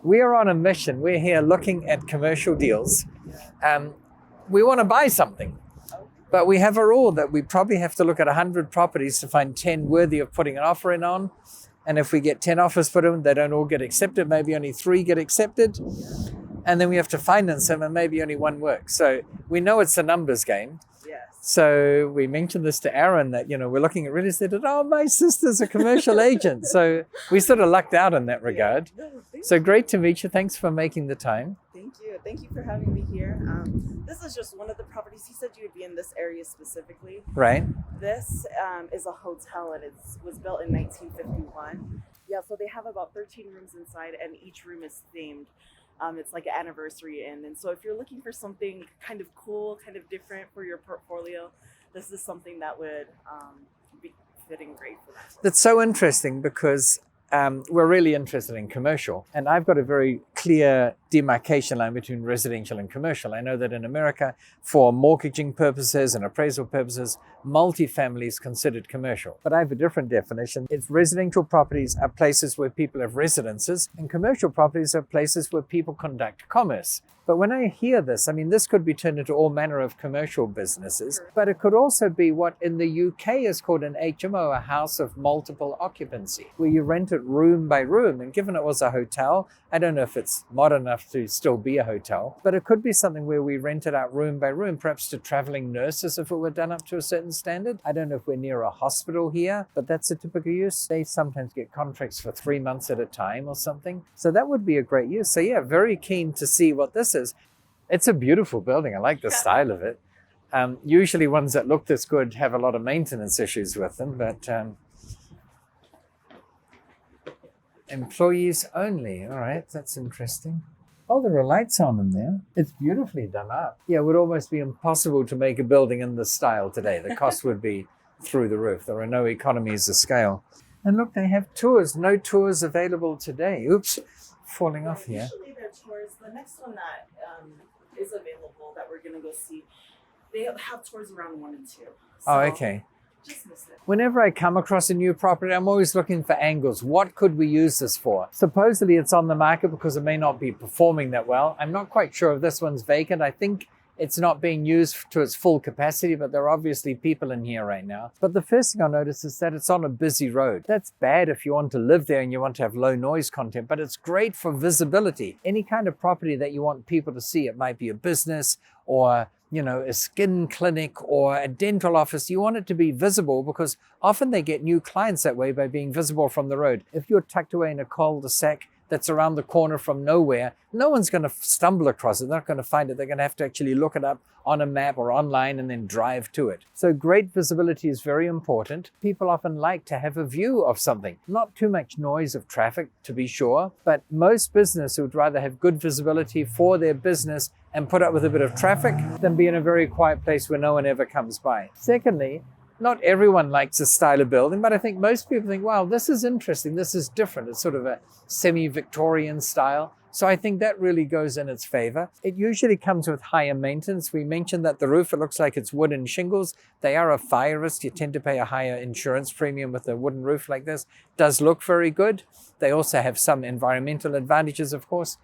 We are on a mission. We're here looking at commercial deals. We want to buy something, but we have a rule that we probably have to look at 100 properties to find 10 worthy of putting an offer in on. And if we get 10 offers put in, they don't all get accepted. Maybe only 3 get accepted. And then we have to finance them and maybe only 1 works. So we know it's a numbers game. Yes. So we mentioned this to Aaron that, we're looking at real estate and, my sister's a commercial agent. So we sort of lucked out in that regard. No, So great to meet you. Thanks for making the time. Thank you. Thank you for having me here. This is just one of the properties. He said you would be in this area specifically. Right. This is a hotel and it was built in 1951. Yeah, so they have about 13 rooms inside and each room is themed. It's like an anniversary inn. And so if you're looking for something kind of cool, kind of different for your portfolio, this is something that would be fitting great for that. That's so interesting because we're really interested in commercial. And I've got a very clear demarcation line between residential and commercial. I know that in America, for mortgaging purposes and appraisal purposes, multifamily is considered commercial. But I have a different definition. It's residential properties are places where people have residences, and commercial properties are places where people conduct commerce. But when I hear this, this could be turned into all manner of commercial businesses, but it could also be what in the UK is called an HMO, a house of multiple occupancy, where you rent it room by room. And given it was a hotel, I don't know if it's modern enough to still be a hotel, but it could be something where we rent it out room by room, perhaps to traveling nurses if it were done up to a certain standard. I don't know if we're near a hospital here, but that's a typical use. They sometimes get contracts for 3 months at a time or something. So that would be a great use. So yeah, very keen to see what this is. It's a beautiful building. I like the style of it. Usually ones that look this good have a lot of maintenance issues with them, but employees only. All right, that's interesting. Oh, there are lights on in there. It's beautifully done up. Yeah, it would almost be impossible to make a building in this style today. The cost would be through the roof. There are no economies of scale. And look, they have tours. No tours available today. Oops, falling off here. Usually their tours, the next one that is available that we're going to go see, they have tours around 1 and 2. Oh, okay. Just miss it. Whenever I come across a new property, I'm always looking for angles. What could we use this for? Supposedly it's on the market because it may not be performing that well. I'm not quite sure if this one's vacant. I think it's not being used to its full capacity, but there are obviously people in here right now. But the first thing I notice is that it's on a busy road. That's bad if you want to live there and you want to have low noise content, but it's great for visibility. Any kind of property that you want people to see, it might be a business or a skin clinic or a dental office, you want it to be visible because often they get new clients that way by being visible from the road. If you're tucked away in a cul-de-sac that's around the corner from nowhere, no one's going to stumble across it. They're not going to find it. They're going to have to actually look it up on a map or online and then drive to it. So great visibility is very important. People often like to have a view of something. Not too much noise of traffic, to be sure, but most businesses would rather have good visibility for their business and put up with a bit of traffic than be in a very quiet place where no one ever comes by. Secondly, not everyone likes this style of building, but I think most people think, wow, this is interesting, this is different. It's sort of a semi-Victorian style. So I think that really goes in its favor. It usually comes with higher maintenance. We mentioned that the roof, it looks like it's wooden shingles. They are a fire risk. You tend to pay a higher insurance premium with a wooden roof like this. Does look very good. They also have some environmental advantages, of course.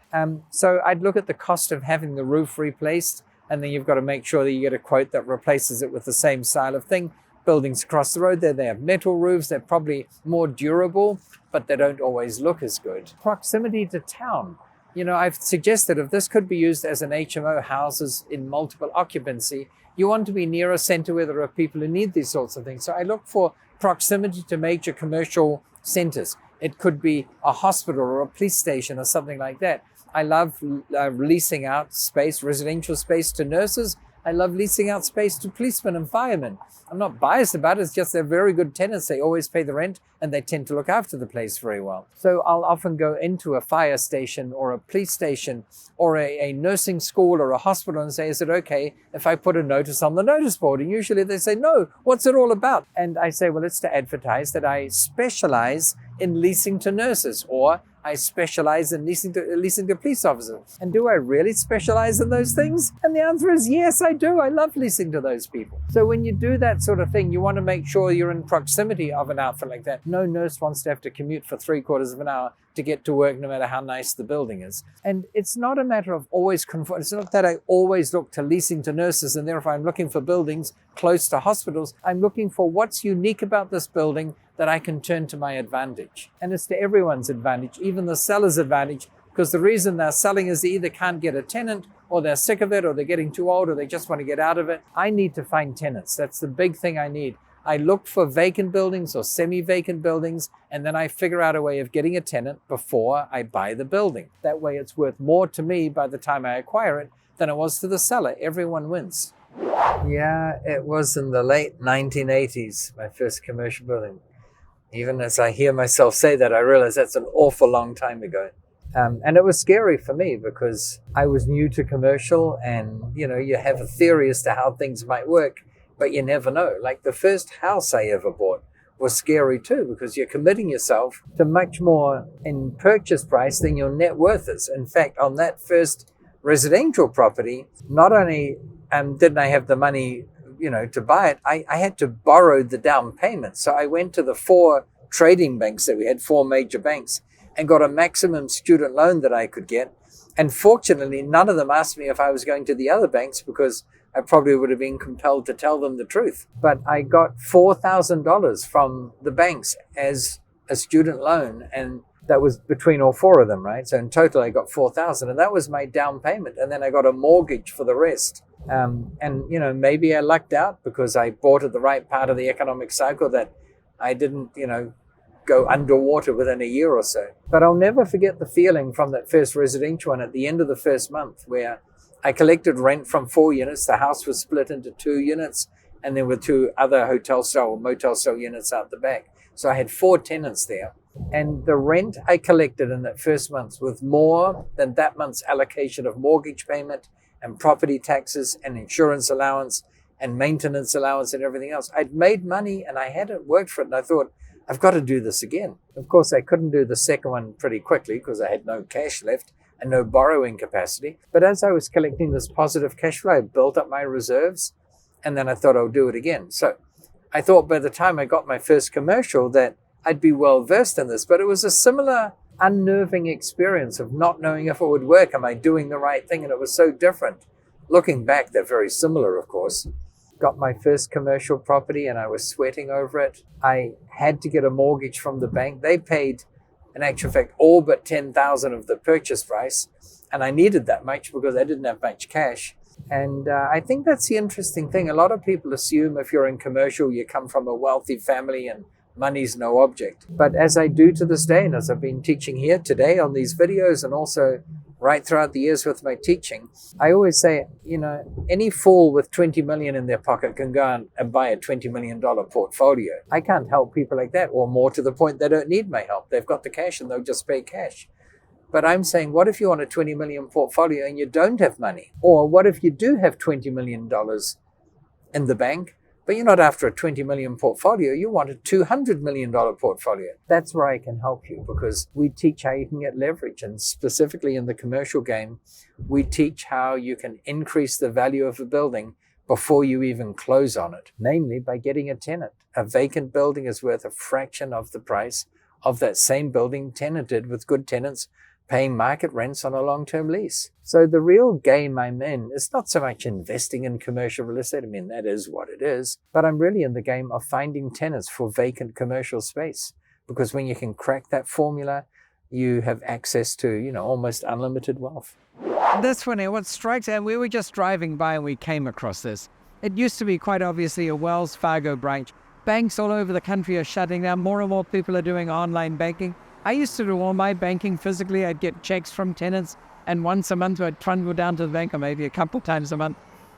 So I'd look at the cost of having the roof replaced, and then you've got to make sure that you get a quote that replaces it with the same style of thing. Buildings across the road there, they have metal roofs. They're probably more durable, but they don't always look as good. Proximity to town. I've suggested if this could be used as an HMO, houses in multiple occupancy, you want to be near a center where there are people who need these sorts of things. So I look for proximity to major commercial centers. It could be a hospital or a police station or something like that. I love leasing out space, residential space to nurses. I love leasing out space to policemen and firemen. I'm not biased about it, it's just they're very good tenants. They always pay the rent and they tend to look after the place very well. So I'll often go into a fire station or a police station or a nursing school or a hospital and say, is it okay if I put a notice on the notice board? And usually they say, no, what's it all about? And I say, well, it's to advertise that I specialize in leasing to nurses, or I specialize in leasing to police officers. And do I really specialize in those things? And the answer is yes, I do. I love leasing to those people. So when you do that sort of thing, you want to make sure you're in proximity of an outfit like that. No nurse wants to have to commute for 3/4 of an hour to get to work, no matter how nice the building is. And it's not a matter of always conform. It's not that I always look to leasing to nurses, and therefore I'm looking for buildings close to hospitals. I'm looking for what's unique about this building that I can turn to my advantage. And it's to everyone's advantage, even the seller's advantage, because the reason they're selling is they either can't get a tenant, or they're sick of it, or they're getting too old, or they just want to get out of it. I need to find tenants. That's the big thing I need. I look for vacant buildings or semi-vacant buildings, and then I figure out a way of getting a tenant before I buy the building. That way it's worth more to me by the time I acquire it than it was to the seller. Everyone wins. Yeah, it was in the late 1980s, my first commercial building. Even as I hear myself say that, I realize that's an awful long time ago. And it was scary for me because I was new to commercial, and you have a theory as to how things might work, but you never know. Like the first house I ever bought was scary too, because you're committing yourself to much more in purchase price than your net worth is. In fact, on that first residential property, not only didn't I have the money, to buy it, I had to borrow the down payment. So I went to the 4 trading banks that we had, 4 major banks, and got a maximum student loan that I could get. And fortunately, none of them asked me if I was going to the other banks, because I probably would have been compelled to tell them the truth. But I got $4,000 from the banks as a student loan, and that was between all 4 of them, right? So in total, I got $4,000, and that was my down payment. And then I got a mortgage for the rest. And maybe I lucked out because I bought at the right part of the economic cycle that I didn't, go underwater within a year or so. But I'll never forget the feeling from that first residential one at the end of the first month, where I collected rent from 4 units. The house was split into 2 units, and there were 2 other hotel style or motel style units out the back. So I had 4 tenants there. And the rent I collected in that first month was more than that month's allocation of mortgage payment and property taxes and insurance allowance and maintenance allowance and everything else. I'd made money and I hadn't worked for it. And I thought, I've got to do this again. Of course, I couldn't do the second one pretty quickly because I had no cash left and no borrowing capacity. But as I was collecting this positive cash flow, I built up my reserves, and then I thought I'll do it again. So I thought by the time I got my first commercial that I'd be well versed in this, but it was a similar unnerving experience of not knowing if it would work. Am I doing the right thing? And it was so different. Looking back, they're very similar, of course. Got my first commercial property and I was sweating over it. I had to get a mortgage from the bank. They paid, in actual fact, all but $10,000 of the purchase price. And I needed that much because I didn't have much cash. And I think that's the interesting thing. A lot of people assume if you're in commercial, you come from a wealthy family and money's no object. But as I do to this day, and as I've been teaching here today on these videos and also right throughout the years with my teaching, I always say, any fool with 20 million in their pocket can go and buy a $20 million portfolio. I can't help people like that, or more to the point, they don't need my help. They've got the cash and they'll just pay cash. But I'm saying, what if you want a 20 million portfolio and you don't have money? Or what if you do have $20 million in the bank, but you're not after a 20 million portfolio, you want a $200 million portfolio? That's where I can help you, because we teach how you can get leverage. And specifically in the commercial game, we teach how you can increase the value of a building before you even close on it, namely by getting a tenant. A vacant building is worth a fraction of the price of that same building tenanted with good tenants paying market rents on a long-term lease. So the real game I'm in is not so much investing in commercial real estate. I mean, that is what it is. But I'm really in the game of finding tenants for vacant commercial space. Because when you can crack that formula, you have access to, almost unlimited wealth. That's funny. What strikes, and we were just driving by and we came across this. It used to be quite obviously a Wells Fargo branch. Banks all over the country are shutting down. More and more people are doing online banking. I used to do all my banking physically. I'd get checks from tenants, and once a month I'd trundle down to the bank, or maybe a couple times a month,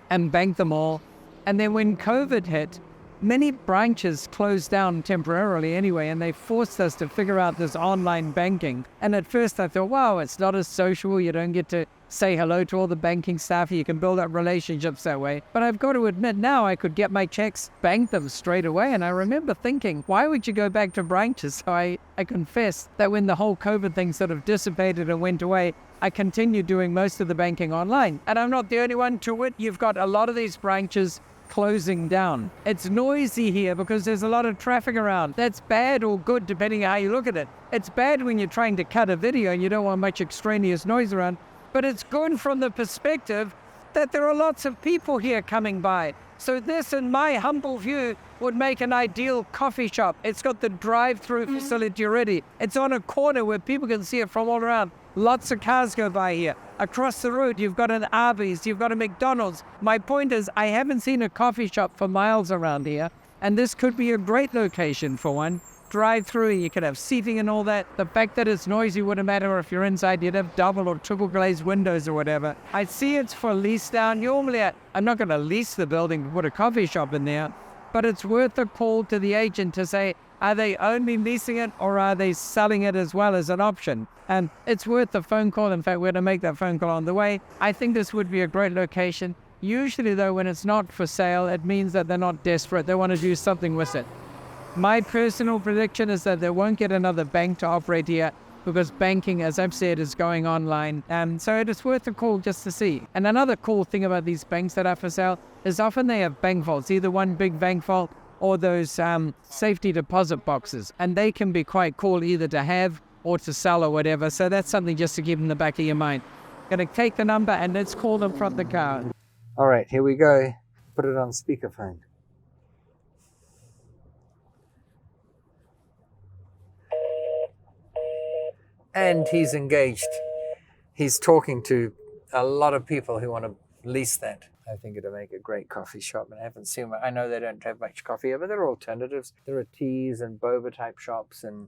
and bank them all. And then when COVID hit, many branches closed down temporarily anyway, and they forced us to figure out this online banking. And at first I thought, wow, it's not as social. You don't get to say hello to all the banking staff. You can build up relationships that way. But I've got to admit now I could get my checks, bank them straight away. And I remember thinking, why would you go back to branches? So I confess that when the whole COVID thing sort of dissipated and went away, I continued doing most of the banking online. And I'm not the only one to it. You've got a lot of these branches closing down. It's noisy here because there's a lot of traffic around. That's bad or good depending on how you look at it. It's bad when you're trying to cut a video and you don't want much extraneous noise around. But it's good from the perspective that there are lots of people here coming by. So this, in my humble view, would make an ideal coffee shop. It's got the drive-through facility already. It's on a corner where people can see it from all around. Lots of cars go by here. Across the road, you've got an Arby's, you've got a McDonald's. My point is, I haven't seen a coffee shop for miles around here, and this could be a great location for one. Drive-through, you could have seating and all that. The fact that it's noisy wouldn't matter if you're inside. You'd have double or triple glazed windows or whatever. I see it's for lease down. Normally, I'm not going to lease the building to put a coffee shop in there, but it's worth a call to the agent to say, are they only leasing it or are they selling it as well as an option? And it's worth a phone call. In fact, we're going to make that phone call on the way. I think this would be a great location. Usually, though, when it's not for sale, it means that they're not desperate. They want to do something with it. My personal prediction is that they won't get another bank to operate here because banking, as I've said, is going online. So it is worth a call just to see. And another cool thing about these banks that are for sale is often they have bank vaults, either one big bank vault or those safety deposit boxes. And they can be quite cool either to have or to sell or whatever. So that's something just to keep in the back of your mind. Going to take the number and let's call them from the car. All right, here we go. Put it on speakerphone. And he's engaged. He's talking to a lot of people who want to lease that. I think it'll make a great coffee shop. And I haven't seen one. I know they don't have much coffee here, but there are alternatives. There are teas and boba type shops and,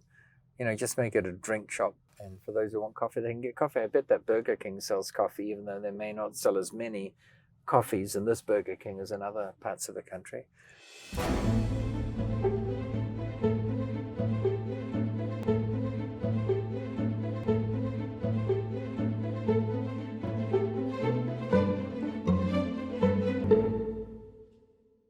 just make it a drink shop. And for those who want coffee, they can get coffee. I bet that Burger King sells coffee, even though they may not sell as many coffees in this Burger King as in other parts of the country.